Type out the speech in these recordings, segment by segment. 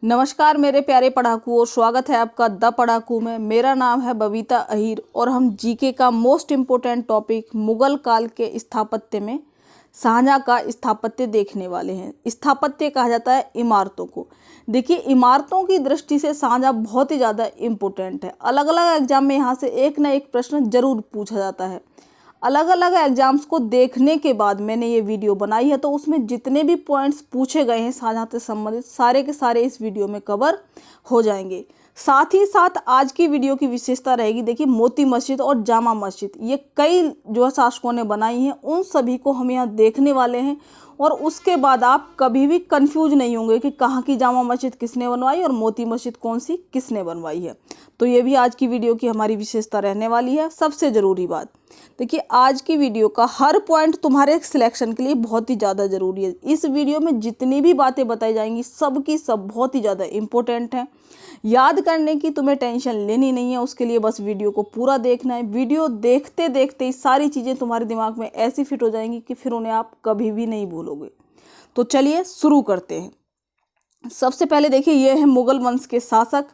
नमस्कार मेरे प्यारे पढ़ाकू, स्वागत है आपका द पढ़ाकू में। मेरा नाम है बबीता अहीर और हम जीके का मोस्ट इम्पोर्टेंट टॉपिक मुगल काल के स्थापत्य में शाहजहाँ का स्थापत्य देखने वाले हैं। स्थापत्य कहा जाता है इमारतों को। देखिए, इमारतों की दृष्टि से शाहजहाँ बहुत ही ज़्यादा इम्पोर्टेंट है। अलग अलग एग्जाम में यहाँ से एक ना एक प्रश्न जरूर पूछा जाता है। अलग अलग एग्जाम्स को देखने के बाद मैंने ये वीडियो बनाई है, तो उसमें जितने भी पॉइंट्स पूछे गए हैं शाहजहाँ से संबंधित सारे के सारे इस वीडियो में कवर हो जाएंगे। साथ ही साथ आज की वीडियो की विशेषता रहेगी, देखिए, मोती मस्जिद और जामा मस्जिद ये कई जो है शासकों ने बनाई हैं, उन सभी को हम यहाँ देखने वाले हैं। और उसके बाद आप कभी भी कंफ्यूज नहीं होंगे कि कहाँ की जामा मस्जिद किसने बनवाई और मोती मस्जिद कौन सी किसने बनवाई है। तो ये भी आज की वीडियो की हमारी विशेषता रहने वाली है। सबसे ज़रूरी बात, देखिए, आज की वीडियो का हर पॉइंट तुम्हारे सिलेक्शन के लिए बहुत ही ज़्यादा ज़रूरी है। इस वीडियो में जितनी भी बातें बताई जाएंगी सब की सब बहुत ही ज़्यादा इम्पोर्टेंट हैं। याद करने की तुम्हें टेंशन लेनी नहीं है, उसके लिए बस वीडियो को पूरा देखना है। वीडियो देखते देखते ही सारी चीज़ें तुम्हारे दिमाग में ऐसी फिट हो जाएंगी कि फिर उन्हें आप कभी भी नहीं भूलोगे। तो चलिए शुरू करते हैं। सबसे पहले देखिए, ये है मुगल वंश के शासक।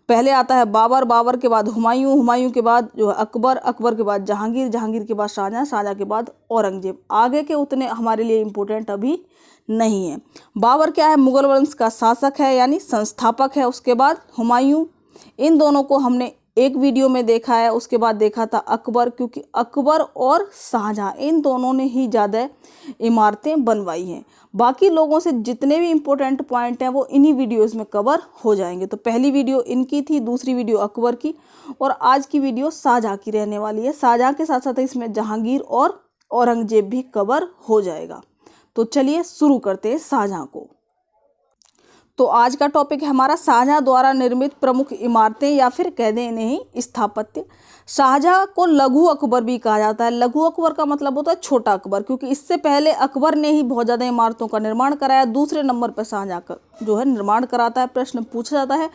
पहले आता है बाबर, बाबर के बाद हुमायूं, हुमायूं के बाद जो है अकबर, अकबर के बाद जहांगीर, जहांगीर के बाद शाहजहां, शाहजहां के बाद औरंगजेब। आगे के उतने हमारे लिए इम्पोर्टेंट अभी नहीं है। बाबर क्या है? मुगल वंश का शासक है, यानी संस्थापक है। उसके बाद हुमायूं, इन दोनों को हमने एक वीडियो में देखा है। उसके बाद देखा था अकबर, क्योंकि अकबर और शाहजहां इन दोनों ने ही ज़्यादा इमारतें बनवाई हैं। बाकी लोगों से जितने भी इम्पोर्टेंट पॉइंट हैं वो इन्हीं वीडियोस में कवर हो जाएंगे। तो पहली वीडियो इनकी थी, दूसरी वीडियो अकबर की, और आज की वीडियो शाहजहां की रहने वाली है। शाहजहां के साथ साथ इसमें जहांगीर और औरंगजेब भी कवर हो जाएगा। तो चलिए शुरू करते हैं शाहजहां को। तो आज का टॉपिक है हमारा शाहजहां द्वारा निर्मित प्रमुख इमारतें, या फिर कह दें इन्हें स्थापत्य। शाहजहां को लघु अकबर भी कहा जाता है। लघु अकबर का मतलब होता है छोटा अकबर, क्योंकि इससे पहले अकबर ने ही बहुत ज़्यादा इमारतों का निर्माण कराया। दूसरे नंबर पर शाहजहां का जो है निर्माण कराता है। प्रश्न पूछा जाता है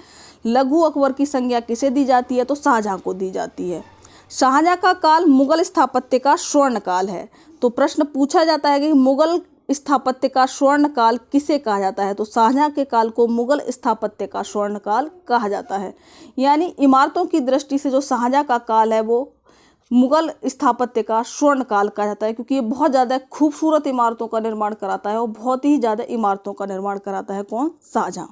लघु अकबर की संज्ञा किसे दी जाती है? तो शाहजहां को दी जाती है। शाहजहां का काल मुगल स्थापत्य का स्वर्ण काल है। तो प्रश्न पूछा जाता है कि मुगल स्थापत्य का स्वर्ण काल किसे कहा जाता है? तो शाहजहां के काल को मुगल स्थापत्य का स्वर्ण काल कहा जाता है। यानी इमारतों की दृष्टि से जो शाहजहां का काल है वो मुगल स्थापत्य का स्वर्ण काल कहा जाता है, क्योंकि ये बहुत ज़्यादा खूबसूरत इमारतों का निर्माण कराता है और बहुत ही ज़्यादा इमारतों का निर्माण कराता है। कौन? शाहजहां।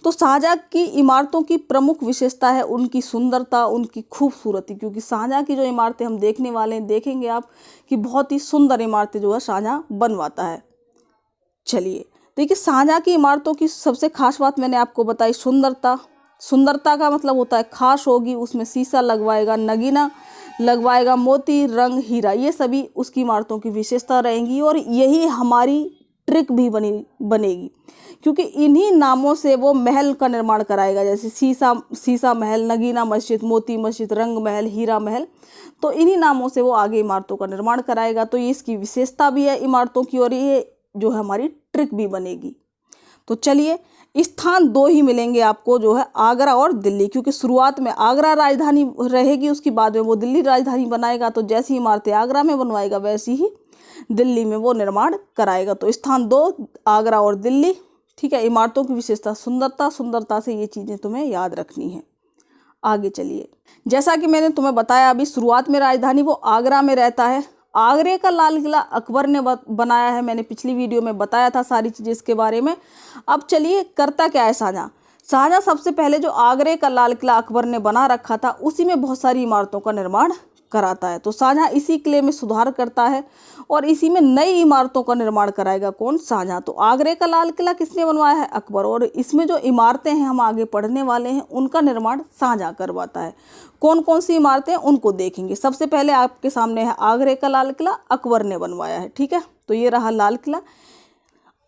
तो शाहजहां की इमारतों की प्रमुख विशेषता है उनकी सुंदरता, उनकी खूबसूरती, क्योंकि शाहजहां की जो इमारतें हम देखने वाले हैं, देखेंगे आप कि बहुत ही सुंदर इमारतें जो है शाहजहां बनवाता है। चलिए देखिए, शाहजहां की इमारतों की सबसे खास बात मैंने आपको बताई, सुंदरता। सुंदरता का मतलब होता है खास होगी, उसमें शीशा लगवाएगा, नगीना लगवाएगा, मोती, रंग, हीरा, ये सभी उसकी इमारतों की विशेषता रहेंगी। और यही हमारी ट्रिक भी बनेगी, क्योंकि इन्हीं नामों से वो महल का निर्माण कराएगा, जैसे शीशा महल, नगीना मस्जिद, मोती मस्जिद, रंग महल, हीरा महल। तो इन्हीं नामों से वो आगे इमारतों का निर्माण कराएगा। तो ये इसकी विशेषता भी है इमारतों की, और ये जो है हमारी ट्रिक भी बनेगी। तो चलिए, स्थान दो ही मिलेंगे आपको, जो है आगरा और दिल्ली, क्योंकि शुरुआत में आगरा राजधानी रहेगी, उसके बाद में वो दिल्ली राजधानी बनाएगा। तो जैसी इमारतें आगरा में बनवाएगा वैसी ही दिल्ली में वो निर्माण कराएगा। तो स्थान दो, आगरा और दिल्ली। ठीक है। इमारतों की विशेषता सुंदरता, सुंदरता से ये चीज़ें तुम्हें याद रखनी है। आगे चलिए, जैसा कि मैंने तुम्हें बताया अभी, शुरुआत में राजधानी वो आगरा में रहता है। आगरे का लाल किला अकबर ने बनाया है। मैंने पिछली वीडियो में बताया था सारी चीज़ें इसके बारे में। अब चलिए, करता क्या है शाहजहां? शाहजहां सबसे पहले जो आगरे का लाल किला अकबर ने बना रखा था, उसी में बहुत सारी इमारतों का निर्माण कराता है। तो शाहजहां इसी किले में सुधार करता है और इसी में नई इमारतों का निर्माण कराएगा। कौन? शाहजहां। तो आगरे का लाल किला किसने बनवाया है? अकबर। और इसमें जो इमारतें हैं हम आगे पढ़ने वाले हैं, उनका निर्माण शाहजहां करवाता है। कौन कौन सी इमारतें, उनको देखेंगे। सबसे पहले आपके सामने है आगरे का लाल किला, अकबर ने बनवाया है। ठीक है। तो ये रहा लाल किला।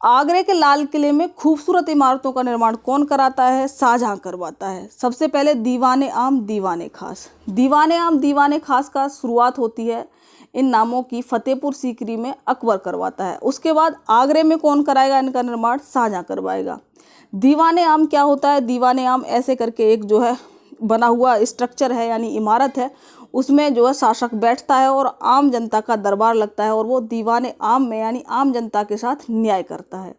आगरे के लाल किले में खूबसूरत इमारतों का निर्माण कौन कराता है? शाहजहां करवाता है। सबसे पहले दीवाने आम, दीवाने खास। दीवाने आम, दीवाने खास का शुरुआत होती है इन नामों की फतेहपुर सीकरी में, अकबर करवाता है। उसके बाद आगरे में कौन कराएगा इनका निर्माण? शाहजहां करवाएगा। दीवाने आम क्या होता है? दीवाने आम ऐसे करके एक जो है बना हुआ स्ट्रक्चर है, यानी इमारत है, उसमें जो है शासक बैठता है और आम जनता का दरबार लगता है, और वो दीवाने आम में यानी आम जनता के साथ न्याय करता है।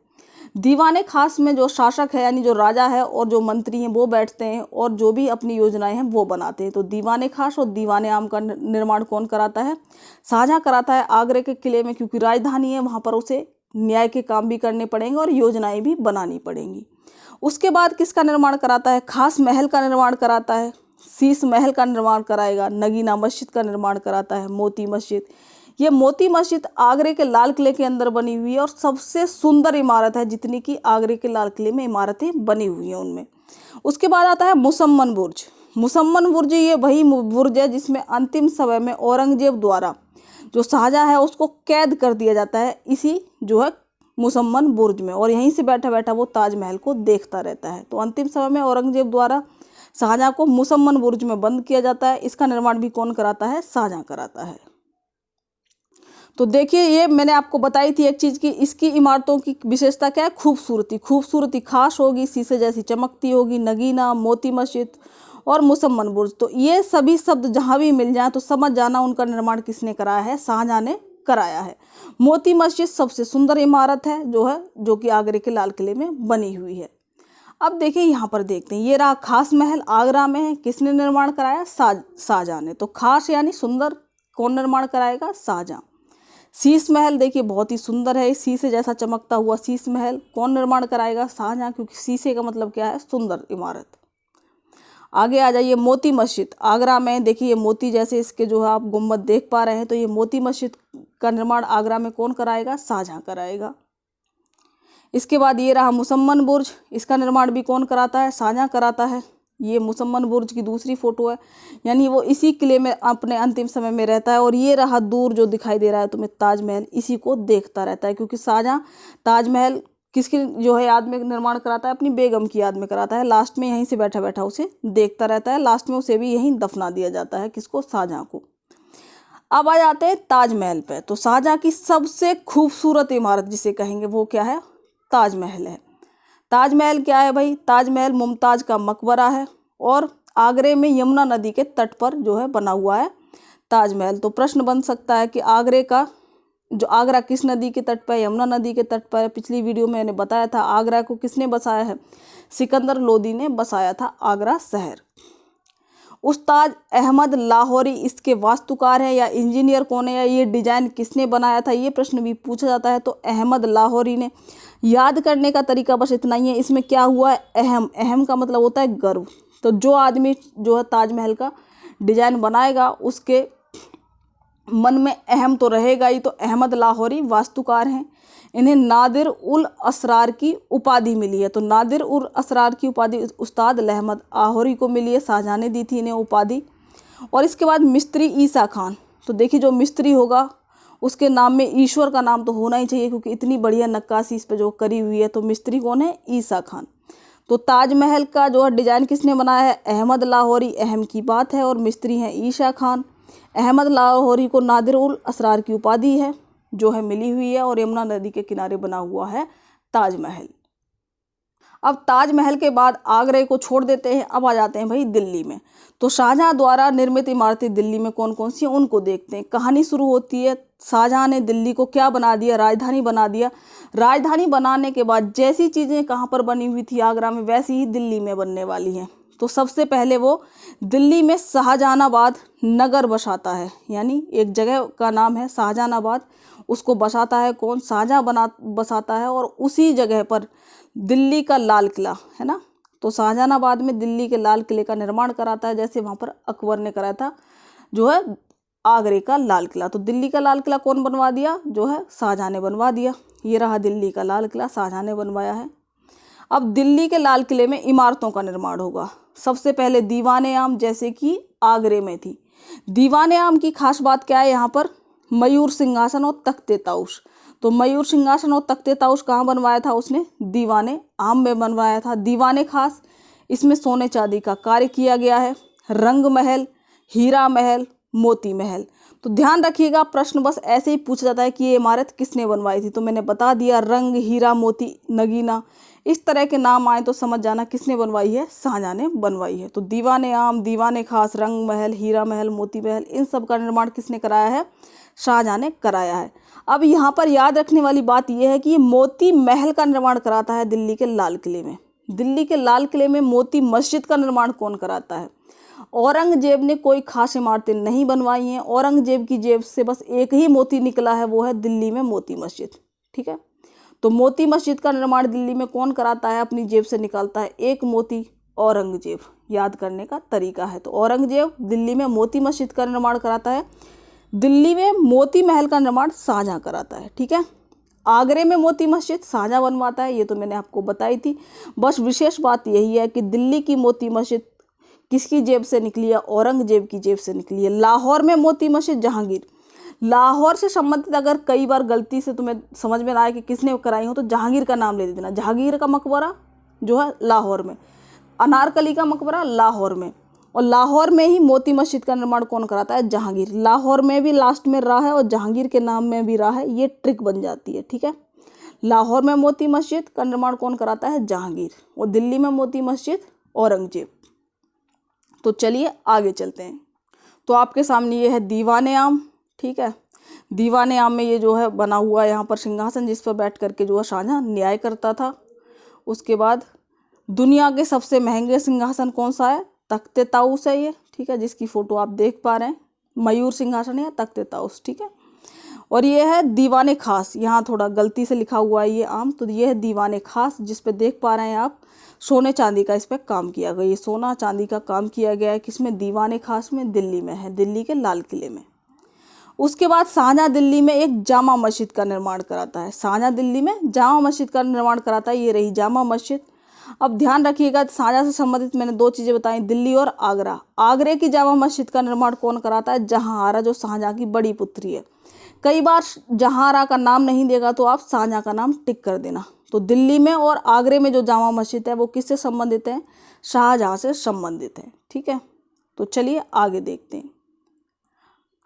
दीवाने खास में जो शासक है यानी जो राजा है और जो मंत्री हैं वो बैठते हैं और जो भी अपनी योजनाएं हैं वो बनाते हैं। तो दीवाने खास और दीवाने आम का निर्माण कौन कराता है? शाहजहां कराता है आगरे के किले में, क्योंकि राजधानी है, वहाँ पर उसे न्याय के काम भी करने पड़ेंगे और योजनाएं भी बनानी पड़ेंगी। उसके बाद किसका निर्माण कराता है? खास महल का निर्माण कराता है, शीश महल का निर्माण कराएगा, नगीना मस्जिद का निर्माण कराता है, मोती मस्जिद। ये मोती मस्जिद आगरे के लाल किले के अंदर बनी हुई है और सबसे सुंदर इमारत है जितनी कि आगरे के लाल किले में इमारतें बनी हुई हैं उनमें। उसके बाद आता है मुसम्मन बुर्ज। मुसम्मन बुर्ज ये वही बुर्ज है जिसमें अंतिम समय में औरंगजेब द्वारा जो शाहजहां है उसको कैद कर दिया जाता है इसी जो है मुसम्मन बुर्ज में, और यहीं से बैठा बैठा वो ताजमहल को देखता रहता है। तो अंतिम समय में औरंगजेब द्वारा शाहजहां को मुसम्मन बुर्ज में बंद किया जाता है। इसका निर्माण भी कौन कराता है? शाहजहां कराता है। तो देखिए, ये मैंने आपको बताई थी एक चीज़ की इसकी इमारतों की विशेषता क्या है? खूबसूरती। खूबसूरती खास होगी, शीशे जैसी चमकती होगी, नगीना, मोती मस्जिद और मुसम्मन बुर्ज। तो ये सभी शब्द जहाँ भी मिल जाए तो समझ जाना उनका निर्माण किसने कराया है? शाहजहां ने कराया है। मोती मस्जिद सबसे सुंदर इमारत है जो कि आगरे के लाल किले में बनी हुई है। अब देखिए यहाँ पर देखते हैं, ये रहा खास महल आगरा में है, किसने निर्माण कराया? शाहजहां ने। तो खास यानी सुंदर कौन निर्माण कराएगा? शाहजहां। शीश महल देखिए बहुत ही सुंदर है, शीशे जैसा चमकता हुआ शीश महल कौन निर्माण कराएगा? शाहजहां, क्योंकि शीशे का मतलब क्या है? सुंदर इमारत। आगे आ जाइए, मोती मस्जिद आगरा में। देखिए ये मोती जैसे इसके जो है आप गुम्बद देख पा रहे हैं, तो ये मोती मस्जिद का निर्माण आगरा में कौन कराएगा? शाहजहां कराएगा। इसके बाद ये रहा मुसम्मन बुर्ज, इसका निर्माण भी कौन कराता है? शाहजहां कराता है। ये मुसम्मन बुर्ज की दूसरी फोटो है, यानी वो इसी किले में अपने अंतिम समय में रहता है। और ये रहा दूर जो दिखाई दे रहा है तुम्हें ताजमहल, इसी को देखता रहता है, क्योंकि शाहजहां ताजमहल किसकी जो है याद में निर्माण कराता है? अपनी बेगम की याद में कराता है। लास्ट में यहीं से बैठा बैठा उसे देखता रहता है, लास्ट में उसे भी यहीं दफना दिया जाता है। किसको? शाहजहां को। अब आ जाते हैं ताजमहल पे। तो शाहजहां की सबसे खूबसूरत इमारत जिसे कहेंगे वो क्या है? ताजमहल है। ताजमहल क्या है भाई? ताजमहल मुमताज़ का मकबरा है और आगरे में यमुना नदी के तट पर जो है बना हुआ है ताजमहल। तो प्रश्न बन सकता है कि आगरा किस नदी के तट पर है? यमुना नदी के तट पर है। पिछली वीडियो में मैंने बताया था आगरा को किसने बसाया है? सिकंदर लोदी ने बसाया था आगरा शहर। उस्ताद अहमद लाहौरी इसके वास्तुकार हैं या इंजीनियर कौन है, या ये डिजाइन किसने बनाया था? ये प्रश्न भी पूछा जाता है। तो अहमद लाहौरी ने। याद करने का तरीका बस इतना ही है। इसमें क्या हुआ है? अहम का मतलब होता है गर्व। तो जो आदमी जो है ताजमहल का डिजाइन बनाएगा उसके मन में अहम तो रहेगा ही। तो अहमद लाहौरी वास्तुकार हैं। इन्हें नादिर उल असरार की उपाधि मिली है। तो नादिर उल असरार की उपाधि उस्ताद अहमद लाहौरी को मिली है, शाहजहां ने दी थी इन्हें उपाधि। और इसके बाद मिस्त्री ईसा खान। तो देखिए जो मिस्त्री होगा उसके नाम में ईश्वर का नाम तो होना ही चाहिए, क्योंकि इतनी बढ़िया नक्काशी इस पर जो करी हुई है। तो मिस्त्री कौन है? ईसा खान। तो ताजमहल का जो है डिजाइन किसने बनाया है? अहमद लाहौरी। अहम की बात है। और मिस्त्री हैं ईसा खान। अहमद लाहौरी को नादिर उल असरार की उपाधि है जो है मिली हुई है, और यमुना नदी के किनारे बना हुआ है ताजमहल। अब ताजमहल के बाद आगरे को छोड़ देते हैं, अब आ जाते हैं भाई दिल्ली में। तो शाहजहां द्वारा निर्मित इमारतें दिल्ली में कौन कौन सी हैं उनको देखते हैं। कहानी शुरू होती है, शाहजहां ने दिल्ली को क्या बना दिया? राजधानी बना दिया। राजधानी बनाने के बाद जैसी चीज़ें कहाँ पर बनी हुई थी आगरा में, वैसी ही दिल्ली में बनने वाली हैं। तो सबसे पहले वो दिल्ली में शाहजहानाबाद नगर बसाता है, यानी एक जगह का नाम है शाहजहानाबाद, उसको बसाता है कौन? शाहजहां बसाता है। और उसी जगह पर दिल्ली का लाल किला है ना, तो शाहजहानाबाद में दिल्ली के लाल किले का निर्माण कराता है, जैसे वहाँ पर अकबर ने कराया था जो है आगरे का लाल किला। तो दिल्ली का लाल किला कौन बनवा दिया? जो है शाहजहां ने बनवा दिया। ये रहा दिल्ली का लाल किला, शाहजहां ने बनवाया है। अब दिल्ली के लाल किले में इमारतों का निर्माण होगा। सबसे पहले दीवाने आम, जैसे कि आगरे में थी। दीवाने आम की खास बात क्या है? यहाँ पर मयूर सिंहासन और तख्ते ताउश। तो मयूर सिंहासन और तख्ते ताउश कहाँ बनवाया था उसने? दीवाने आम में बनवाया था। दीवाने खास, इसमें सोने चांदी का कार्य किया गया है। रंग महल, हीरा महल, मोती महल। तो ध्यान रखिएगा, प्रश्न बस ऐसे ही पूछा जाता है कि ये इमारत किसने बनवाई थी। तो मैंने बता दिया, रंग, हीरा, मोती, नगीना, इस तरह के नाम आए तो समझ जाना किसने बनवाई है? शाहजहां ने बनवाई है। तो दीवाने आम, दीवाने खास, रंग महल, हीरा महल, मोती महल, इन सब का निर्माण किसने कराया है? शाहजहां ने कराया है। अब यहाँ पर याद रखने वाली बात यह है कि ये मोती महल का निर्माण कराता है दिल्ली के लाल किले में। दिल्ली के लाल किले में मोती मस्जिद का निर्माण कौन कराता है? औरंगजेब ने कोई खास इमारतें नहीं बनवाई हैं। औरंगजेब की जेब से बस एक ही मोती निकला है, वो है दिल्ली में मोती मस्जिद। ठीक है, तो मोती मस्जिद का निर्माण दिल्ली में कौन कराता है? अपनी जेब से निकालता है एक मोती, औरंगजेब। याद करने का तरीका है, तो औरंगजेब दिल्ली में मोती मस्जिद का निर्माण कराता है। दिल्ली में मोती महल का निर्माण शाहजहां कराता है। ठीक है, आगरे में मोती मस्जिद शाहजहां बनवाता है, ये तो मैंने आपको बताई थी। बस विशेष बात यही है कि दिल्ली की मोती मस्जिद किसकी जेब से निकली है? औरंगजेब की जेब से निकली है। लाहौर में मोती मस्जिद जहांगीर। लाहौर से संबंधित अगर कई बार गलती से तुम्हें समझ में ना आए कि किसने कराई हो, तो जहांगीर का नाम ले देना। जहांगीर का मकबरा जो है लाहौर में, अनारकली का मकबरा लाहौर में, और लाहौर में ही मोती मस्जिद का निर्माण कौन कराता है? जहांगीर। लाहौर में भी लास्ट में रा है और जहांगीर के नाम में भी रा है, ये ट्रिक बन जाती है। ठीक है, लाहौर में मोती मस्जिद का निर्माण कौन कराता है? जहांगीर। और दिल्ली में मोती मस्जिद औरंगजेब। तो चलिए आगे चलते हैं। तो आपके सामने ये है दीवाने आम। ठीक है, दीवाने आम में ये जो है बना हुआ है यहाँ पर सिंहासन, जिस पर बैठ करके जो है शाहजहां न्याय करता था। उसके बाद दुनिया के सबसे महंगे सिंहासन कौन सा है? तख्ते ताऊस है ये। ठीक है, जिसकी फोटो आप देख पा रहे हैं, मयूर सिंहासन या तख्ते ताऊस। ठीक है, और ये है दीवाने खास। यहाँ थोड़ा गलती से लिखा हुआ है ये आम, तो ये है दीवाने खास, जिस पे देख पा रहे हैं आप सोने चांदी का इस पर काम किया गया। ये सोना चांदी का काम किया गया है किसमें? दीवाने खास में, दिल्ली में है, दिल्ली के लाल किले में। उसके बाद शाहजहां दिल्ली में एक जामा मस्जिद का निर्माण कराता है। शाहजहां दिल्ली में जामा मस्जिद का निर्माण कराता है, ये रही जामा मस्जिद। अब ध्यान रखिएगा, शाहजहां से संबंधित मैंने दो चीज़ें बताई, दिल्ली और आगरा। आगरे की जामा मस्जिद का निर्माण कौन कराता है? जहांआरा, जो शाहजहां की बड़ी पुत्री है। कई बार जहांआरा का नाम नहीं देगा तो आप शाहजहां का नाम टिक कर देना। तो दिल्ली में और आगरे में जो जामा मस्जिद है वो किससे संबंधित है? शाहजहां से संबंधित है। ठीक है, तो चलिए आगे देखते हैं।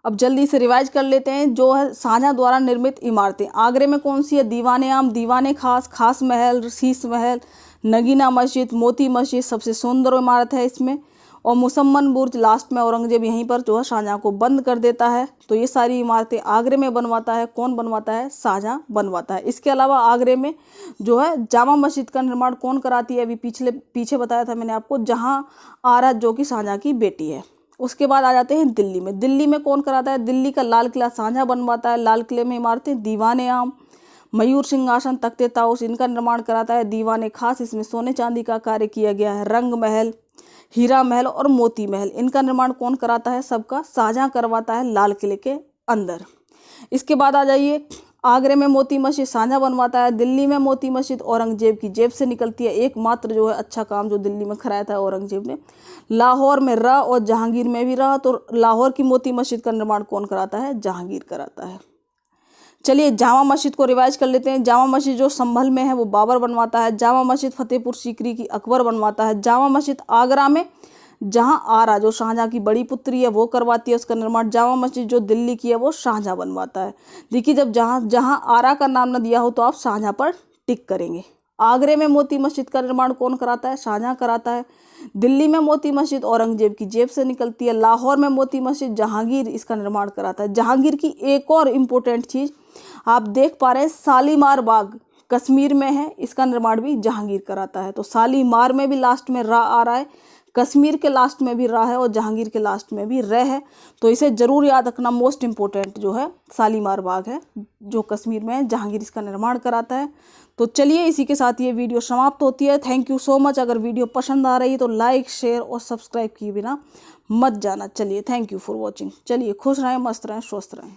अब जल्दी से रिवाइज कर लेते हैं जो है शाहजहां द्वारा निर्मित इमारतें। आगरे में कौन सी है? दीवाने आम, दीवाने खास, खास महल, शीश महल, नगीना मस्जिद, मोती मस्जिद सबसे सुंदर इमारत है इसमें, और मुसम्मन बुर्ज लास्ट में। औरंगजेब यहीं पर जो है शाहजहां को बंद कर देता है। तो ये सारी इमारतें आगरे में बनवाता है। कौन बनवाता है? शाहजहां बनवाता है। इसके अलावा आगरे में जो है जामा मस्जिद का निर्माण कौन कराती है? अभी पीछे बताया था मैंने आपको, जहांआरा, जो कि शाहजहां की बेटी है। उसके बाद आ जाते हैं दिल्ली में। दिल्ली में कौन कराता है? दिल्ली का लाल किला शाहजहां बनवाता है। लाल किले में इमारतें दीवाने आम, मयूर सिंहासन, तख्ते ताऊस, इनका निर्माण कराता है दीवाने खास। इसमें सोने चांदी का कार्य किया गया है। रंग महल, हीरा महल और मोती महल, इनका निर्माण कौन कराता है? सबका शाहजहां करवाता है लाल किले के अंदर। इसके बाद आ जाइए, आगरे में मोती मस्जिद शाहजहां बनवाता है। दिल्ली में मोती मस्जिद औरंगजेब की जेब से निकलती है। एकमात्र जो है अच्छा काम जो दिल्ली में कराया था औरंगजेब ने। लाहौर में रहा और जहांगीर में भी रहा, तो लाहौर की मोती मस्जिद का निर्माण कौन कराता है? जहांगीर कराता है। चलिए जामा मस्जिद को रिवाइज कर लेते हैं। जामा मस्जिद जो संभल में है वो बाबर बनवाता है। जामा मस्जिद फतेहपुर सीकरी की अकबर बनवाता है। जामा मस्जिद आगरा में जहांआरा, जो शाहजहां की बड़ी पुत्री है, वो करवाती है उसका निर्माण। जामा मस्जिद जो दिल्ली की है वो शाहजहां बनवाता है। देखिए, जब जहांआरा का नाम न दिया हो तो आप शाहजहां पर टिक करेंगे। आगरे में मोती मस्जिद का निर्माण कौन कराता है? शाहजहां कराता है। दिल्ली में मोती मस्जिद औरंगजेब की जेब से निकलती है। लाहौर में मोती मस्जिद जहांगीर इसका निर्माण कराता है। जहांगीर की एक और इम्पोर्टेंट चीज़ आप देख पा रहे हैं, शालीमार बाग कश्मीर में है, इसका निर्माण भी जहांगीर कराता है। तो शालीमार में भी लास्ट में रा आ रहा है, कश्मीर के लास्ट में भी रा है और जहांगीर के लास्ट में भी र है। तो इसे जरूर याद रखना। मोस्ट इम्पोर्टेंट जो है शालीमार बाग है, जो कश्मीर में है, जहांगीर इसका निर्माण कराता है। तो चलिए इसी के साथ ये वीडियो समाप्त होती है। Thank you so much. अगर वीडियो पसंद आ रही है तो लाइक, शेयर और सब्सक्राइब किए बिना मत जाना। चलिए, थैंक यू फॉर वॉचिंग। चलिए, खुश रहें, मस्त रहें, स्वस्थ रहें।